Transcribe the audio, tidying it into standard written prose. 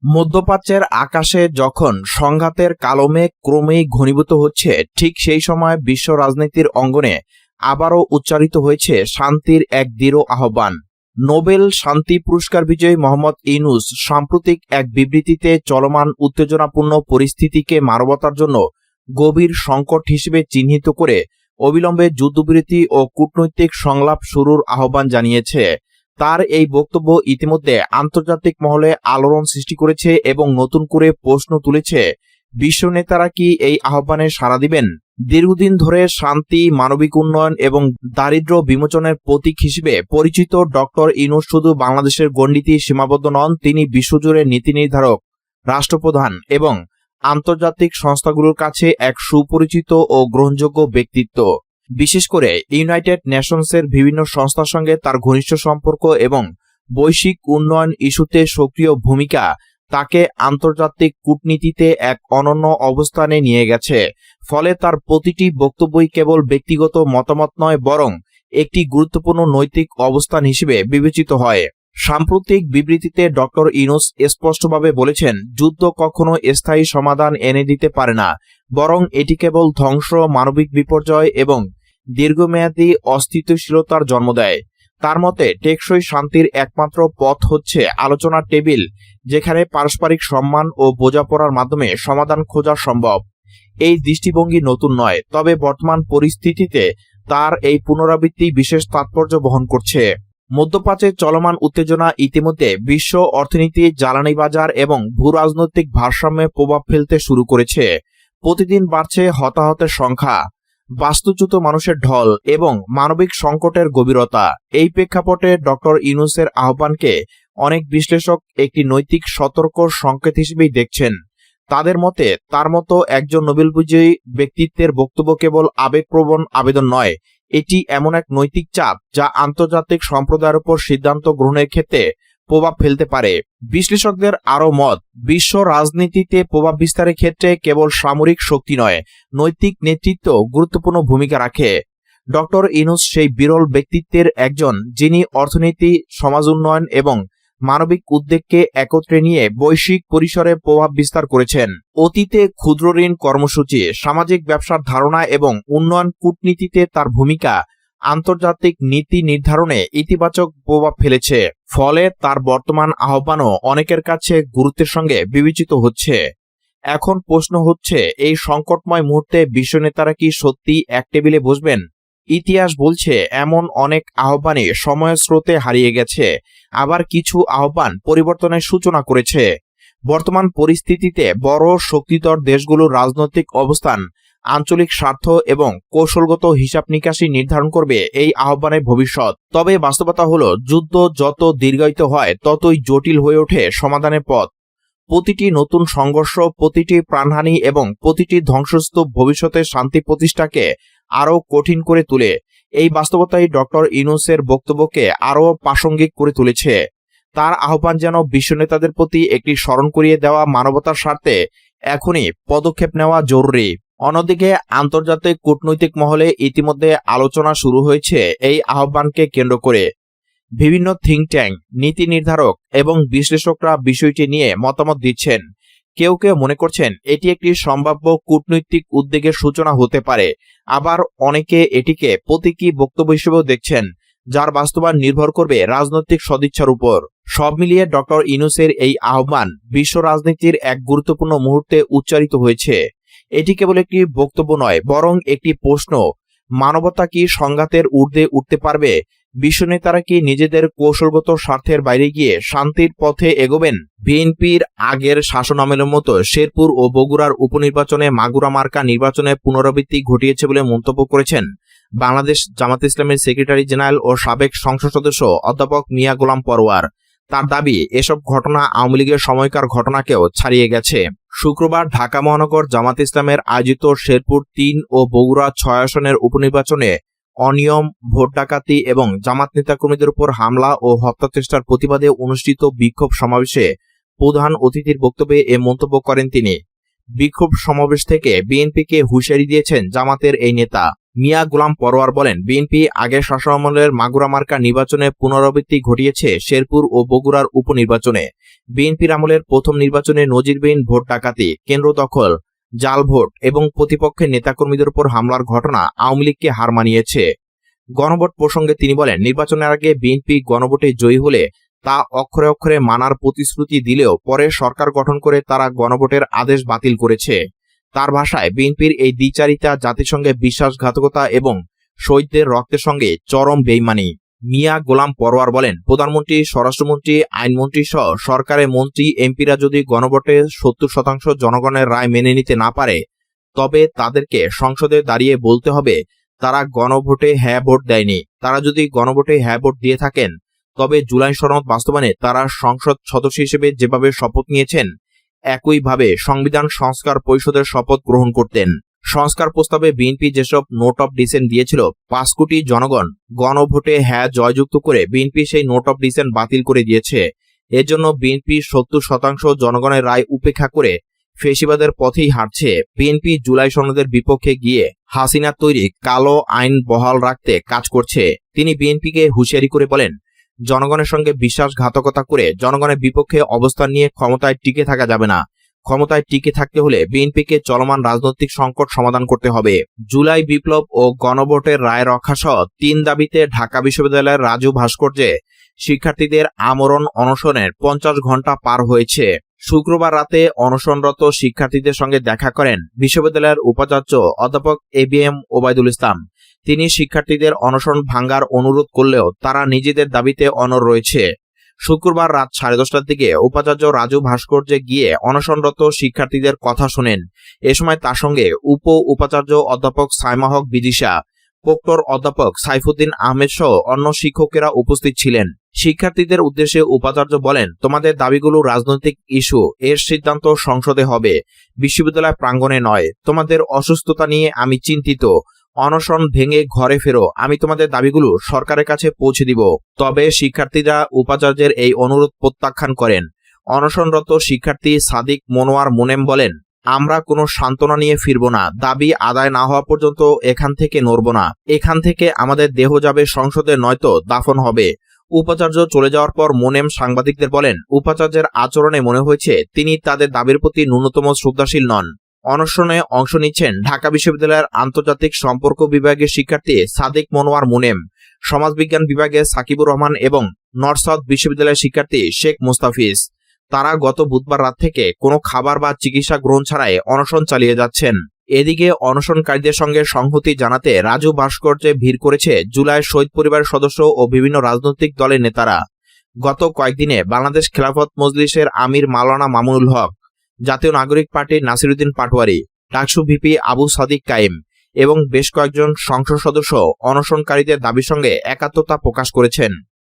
মধ্যপ্রাচ্যের আকাশে যখন সংঘাতের কালো মেঘ ক্রমেই ঘনীভূত হচ্ছে, ঠিক সেই সময় বিশ্ব রাজনীতির অঙ্গনে আবারও উচ্চারিত হয়েছে শান্তির এক দৃঢ় আহ্বান। নোবেল শান্তি পুরস্কার বিজয়ী মোহাম্মদ ইউনূস সাম্প্রতিক এক বিবৃতিতে চলমান উত্তেজনাপূর্ণ পরিস্থিতিকে মানবতার জন্য গভীর সংকট হিসেবে চিহ্নিত করে অবিলম্বে যুদ্ধবিরতি ও কূটনৈতিক সংলাপ শুরুর আহ্বান জানিয়েছে। তার এই বক্তব্য ইতিমধ্যে আন্তর্জাতিক মহলে আলোড়ন সৃষ্টি করেছে এবং নতুন করে প্রশ্ন তুলেছে, বিশ্ব নেতারা কি এই আহ্বানে সাড়া দিবেন? দীর্ঘদিন ধরে শান্তি, মানবিক উন্নয়ন এবং দারিদ্র্য বিমোচনের প্রতীক হিসেবে পরিচিত ডক্টর ইউনূস শুধু বাংলাদেশের গণ্ডিতে সীমাবদ্ধ নন, তিনি বিশ্বজুড়ে নীতি নির্ধারক, রাষ্ট্রপ্রধান এবং আন্তর্জাতিক সংস্থাগুলোর কাছে এক সুপরিচিত ও গ্রহণযোগ্য ব্যক্তিত্ব। বিশেষ করে ইউনাইটেড নেশনসের বিভিন্ন সংস্থার সঙ্গে তার ঘনিষ্ঠ সম্পর্ক এবং বৈশ্বিক উন্নয়ন ইস্যুতে সক্রিয় ভূমিকা তাকে আন্তর্জাতিক কূটনীতিতে এক অনন্য অবস্থানে নিয়ে গেছে। ফলে তার প্রতিটি বক্তব্যই কেবল ব্যক্তিগত মতামত নয়, বরং একটি গুরুত্বপূর্ণ নৈতিক অবস্থান হিসেবে বিবেচিত হয়। সাম্প্রতিক বিবৃতিতে ডক্টর ইউনূস স্পষ্টভাবে বলেছেন, যুদ্ধ কখনো স্থায়ী সমাধান এনে দিতে পারে না, বরং এটি কেবল ধ্বংস, মানবিক বিপর্যয় এবং দীর্ঘমেয়াদী অস্থিতিশীলতার জন্ম দেয়। তার মতে, টেকসই শান্তির একমাত্র পথ হচ্ছে আলোচনার টেবিল, যেখানে পারস্পরিক সম্মান ও বোঝাপড়ার মাধ্যমে সমাধান খোঁজা সম্ভব। এই দৃষ্টিভঙ্গি নতুন নয়, তবে বর্তমান পরিস্থিতিতে তার এই পুনরাবৃত্তি বিশেষ তাৎপর্য বহন করছে। মধ্যপ্রাচ্যে চলমান উত্তেজনা ইতিমধ্যে বিশ্ব অর্থনীতি, জ্বালানি বাজার এবং ভূরাজনৈতিক ভারসাম্যে প্রভাব ফেলতে শুরু করেছে। প্রতিদিন বাড়ছে হতাহতের সংখ্যা, বাস্তুচ্যুত মানুষের ঢল এবং মানবিক সংকটের গভীরতা। এই প্রেক্ষাপটে ডক্টর ইউনূসের আহ্বানকে অনেক বিশ্লেষক একটি নৈতিক সতর্ক সংকেত হিসেবেই দেখছেন। তাদের মতে, তার মতো একজন নোবেল বিজয়ী ব্যক্তিত্বের বক্তব্য কেবল আবেগপ্রবণ আবেদন নয়, এটি এমন এক নৈতিক চাপ যা আন্তর্জাতিক সম্প্রদায়ের উপর সিদ্ধান্ত গ্রহণের ক্ষেত্রে প্রভাব ফেলতে পারে। বিশ্লেষকদের আরও মত, বিশ্ব রাজনীতিতে প্রভাব বিস্তারের ক্ষেত্রে কেবল সামরিক শক্তি নয়, নৈতিক নেতৃত্ব গুরুত্বপূর্ণ ভূমিকা রাখে। ডক্টর ইউনূস সেই বিরল ব্যক্তিত্বের একজন, যিনি অর্থনীতি, সমাজ উন্নয়ন এবং মানবিক উদ্বেগকে একত্রে নিয়ে বৈশ্বিক পরিসরে প্রভাব বিস্তার করেছেন। অতীতে ক্ষুদ্র ঋণ কর্মসূচি, সামাজিক ব্যবসার ধারণা এবং উন্নয়ন কূটনীতিতে তার ভূমিকা আন্তর্জাতিক নীতি নির্ধারণে ইতিবাচক প্রভাব ফেলেছে। ফলে তার বর্তমান আহ্বানও অনেকের কাছে গুরুত্বের সঙ্গে বিবেচিত হচ্ছে। এখন প্রশ্ন হচ্ছে, এই সংকটময় মুহূর্তে বিশ্ব নেতারা কি সত্যি এক টেবিলে বসবেন? ইতিহাস বলছে, এমন অনেক আহ্বানই সময়ের স্রোতে হারিয়ে গেছে, আবার কিছু আহ্বান পরিবর্তনের সূচনা করেছে। বর্তমান পরিস্থিতিতে বড় শক্তিধর দেশগুলোর রাজনৈতিক অবস্থান, আঞ্চলিক স্বার্থ এবং কৌশলগত হিসাব নিকাশি নির্ধারণ করবে এই আহ্বানের ভবিষ্যৎ। তবে বাস্তবতা হলো, যুদ্ধ যত দীর্ঘায়িত হয় ততই জটিল হয়ে ওঠে সমাধানের পথ। প্রতিটি নতুন সংঘর্ষ, প্রতিটি প্রাণহানি এবং প্রতিটি ধ্বংসস্তূপ ভবিষ্যতের শান্তি প্রতিষ্ঠাকে আরও কঠিন করে তোলে। এই বাস্তবতাই ডক্টর ইউনূসের বক্তব্যকে আরও প্রাসঙ্গিক করে তুলেছে। তার আহ্বান যেন বিশ্ব নেতাদের প্রতি একটি স্মরণ করিয়ে দেওয়া, মানবতার স্বার্থে এখনই পদক্ষেপ নেওয়া জরুরি। অন্যদিকে আন্তর্জাতিক কূটনৈতিক মহলে ইতিমধ্যে আলোচনা শুরু হয়েছে এই আহ্বানকে কেন্দ্র করে। বিভিন্ন থিঙ্ক ট্যাঙ্ক, নীতি নির্ধারক এবং বিশ্লেষকরা বিষয়টি নিয়ে মতামত দিচ্ছেন। কেউ কেউ মনে করছেন এটি একটি সম্ভাব্য কূটনৈতিক উদ্বেগের সূচনা হতে পারে, আবার অনেকে এটিকে প্রতীকী বক্তব্য হিসেবেও দেখছেন, যার বাস্তবায়ন নির্ভর করবে রাজনৈতিক সদিচ্ছার উপর। সব মিলিয়ে ডক্টর ইউনূসের এই আহ্বান বিশ্ব রাজনীতির এক গুরুত্বপূর্ণ মুহূর্তে উচ্চারিত হয়েছে। এটি কেবল একটি বক্তব্য নয়, বরং একটি প্রশ্ন। মানবতা কি সংঘাতের ঊর্ধ্বে উঠতে পারবে? বিশ্ব নেতারা কি নিজেদের কৌশলগত স্বার্থের বাইরে গিয়ে শান্তির পথে এগোবেন? বিএনপির আগের শাসনামলের মতো শেরপুর ও বগুড়ার উপনির্বাচনে মাগুরা মার্কা নির্বাচনের পুনরাবৃত্তি ঘটিয়েছে বলে মন্তব্য করেছেন বাংলাদেশ জামাত ইসলামের সেক্রেটারি জেনারেল ও সাবেক সংসদ সদস্য অধ্যাপক মিয়া গোলাম পরোয়ার। তার দাবি, এসব ঘটনা আওয়ামী লীগের সময়কার ঘটনাকেও ছাড়িয়ে গেছে। শুক্রবার ঢাকা মহানগর জামাত ইসলামের আয়োজিত শেরপুর ৩ ও বগুড়া ৬ আসনের উপনির্বাচনে অনিয়ম, ভোট ডাকাতি এবং জামাত নেতাকর্মীদের উপর হামলা ও হত্যাচেষ্টার প্রতিবাদে অনুষ্ঠিত বিক্ষোভ সমাবেশে প্রধান অতিথির বক্তব্যে এ মন্তব্য করেন তিনি। বিক্ষোভ সমাবেশ থেকে বিএনপিকে হুঁশিয়ারি দিয়েছেন জামাতের এই নেতা। মিয়া গোলাম পরোয়ার বলেন, বিএনপি আগের শাসনামলের মাগুরা মার্কা নির্বাচনে পুনরাবৃত্তি ঘটিয়েছে শেরপুর ও বগুড়ার উপনির্বাচনে। বিএনপির আমলের প্রথম নির্বাচনে নজিরবিহীন ভোট ডাকাতি, কেন্দ্র দখল, জাল ভোট এবং প্রতিপক্ষের নেতাকর্মীদের উপর হামলার ঘটনা আওয়ামী লীগকে হার মানিয়েছে। গণভোট প্রসঙ্গে তিনি বলেন, নির্বাচনের আগে বিএনপি গণভোটে জয়ী হলে তা অক্ষরে অক্ষরে মানার প্রতিশ্রুতি দিলেও পরে সরকার গঠন করে তারা গণভোটের আদেশ বাতিল করেছে। তার ভাষায়, বিএনপির এই দ্বিচারিতা জাতিসংঘে বিশ্বাসঘাতকতা এবং শহীদদের রক্তের সঙ্গে চরম বেইমানি। মিয়া গোলাম পরোয়ার বলেন, প্রধানমন্ত্রী, স্বরাষ্ট্রমন্ত্রী, আইনমন্ত্রী সহ সরকারের মন্ত্রী এমপিরা যদি গণভোটে 70% জনগণের রায় মেনে নিতে না পারে, তবে তাদেরকে সংসদে দাঁড়িয়ে বলতে হবে তারা গণভোটে হ্যাঁ ভোট দেয়নি। তারা যদি গণভোটে হ্যাঁ ভোট দিয়ে থাকেন, তবে জুলাই সনদ বাস্তবায়নে তারা সংসদ সদস্য হিসেবে যেভাবে শপথ নিয়েছেন, একইভাবে সংবিধান সংস্কার পরিষদের শপথ গ্রহণ করতেন। সংস্কার প্রস্তাবে বিএনপি যেসব নোট অফ ডিসেন্ট দিয়েছিল, 5 কোটি জনগণ গণভোটে হ্যাঁ জয়যুক্ত করে বিএনপি সেই নোট অফ ডিসেন্ট বাতিল করে দিয়েছে। এজন্য বিএনপি 70% জনগণের রায় উপেক্ষা করে ফেসিবাদের পথেই হাঁটছে। বিএনপি জুলাই সনদের বিপক্ষে গিয়ে হাসিনা তৈরি কালো আইন বহাল রাখতে কাজ করছে। তিনি বিএনপিকে হুঁশিয়ারি করে বলেন, জনগণের সঙ্গে বিশ্বাসঘাতকতা করে জনগণের বিপক্ষে অবস্থান নিয়ে ক্ষমতায় টিকে থাকা যাবে না। ক্ষমতায় টিকে থাকতে হলে বিএনপিকে চলমান রাজনৈতিক সংকট সমাধান করতে হবে। জুলাই বিপ্লব ও গণভোটের রায় রক্ষা সহ 3 দাবিতে ঢাকা বিশ্ববিদ্যালয়ের রাজু ভাস্কর্যে শিক্ষার্থীদের আমরণ অনশনের 50 ঘণ্টা পার হয়েছে। শুক্রবার রাতে অনশনরত শিক্ষার্থীদের সঙ্গে দেখা করেন বিশ্ববিদ্যালয়ের উপাচার্য অধ্যাপক ABM ওবায়দুল ইসলাম। তিনি শিক্ষার্থীদের অনশন ভাঙ্গার অনুরোধ করলেও তারা নিজেদের দাবিতে অনড় রয়েছে। শুক্রবার রাত 10:30টার দিকে উপাচার্য রাজু ভাস্কর্যে গিয়ে অনশনরত শিক্ষার্থীদের কথা শোনেন। এ সময় তার সঙ্গে উপাচার্য অধ্যাপক সাইমা হক বিদিশা, প্রক্টর অধ্যাপক সাইফুদ্দিন আহমেদ সহ অন্য শিক্ষকেরা উপস্থিত ছিলেন। শিক্ষার্থীদের উদ্দেশ্যে উপাচার্য বলেন, তোমাদের দাবিগুলো রাজনৈতিক ইস্যু, এর সিদ্ধান্ত সংসদে হবে, বিশ্ববিদ্যালয় প্রাঙ্গণে নয়। তোমাদের অসুস্থতা নিয়ে আমি চিন্তিত। অনশন ভেঙে ঘরে ফেরো, আমি তোমাদের দাবিগুলো সরকারের কাছে পৌঁছে দিব। তবে শিক্ষার্থীরা উপাচার্যের এই অনুরোধ প্রত্যাখ্যান করেন। অনশনরত শিক্ষার্থী সাদিক মনোয়ার মুনেম বলেন, আমরা কোনো সান্ত্বনা নিয়ে ফিরব না। দাবি আদায় না হওয়া পর্যন্ত এখান থেকে নড়ব না। এখান থেকে আমাদের দেহ যাবে সংসদে, নয়তো দাফন হবে। উপাচার্য চলে যাওয়ার পর মোনেম সাংবাদিকদের বলেন, উপাচার্যের আচরণে মনে হয়েছে তিনি তাদের দাবির প্রতি ন্যূনতম শ্রদ্ধাশীল নন। অনশনে অংশ নিচ্ছেন ঢাকা বিশ্ববিদ্যালয়ের আন্তর্জাতিক সম্পর্ক বিভাগের শিক্ষার্থী সাদিক মনোয়ার মুনেম, সমাজবিজ্ঞান বিভাগের সাকিবুর রহমান এবং নর্থ সাউথ বিশ্ববিদ্যালয়ের শিক্ষার্থী শেখ মুস্তাফিজ। তারা গত বুধবার রাত থেকে কোনো খাবার বা চিকিৎসা গ্রহণ ছাড়াই অনশন চালিয়ে যাচ্ছেন। এদিকে অনশনকারীদের সঙ্গে সংহতি জানাতে রাজু ভাস্কর্যে ভিড় করেছে জুলাই শহীদ পরিবারের সদস্য ও বিভিন্ন রাজনৈতিক দলের নেতারা। গত কয়েকদিনে বাংলাদেশ খেলাফত মজলিসের আমির মাওলানা মামুনুল হক, জাতীয় নাগরিক পার্টির নাসিরুদ্দিন পাটোয়ারি, ডাকসু ভিপি আবু সাদিক কাইম এবং বেশ কয়েকজন সংসদ সদস্য অনশনকারীদের দাবির সঙ্গে একাত্মতা প্রকাশ করেছেন।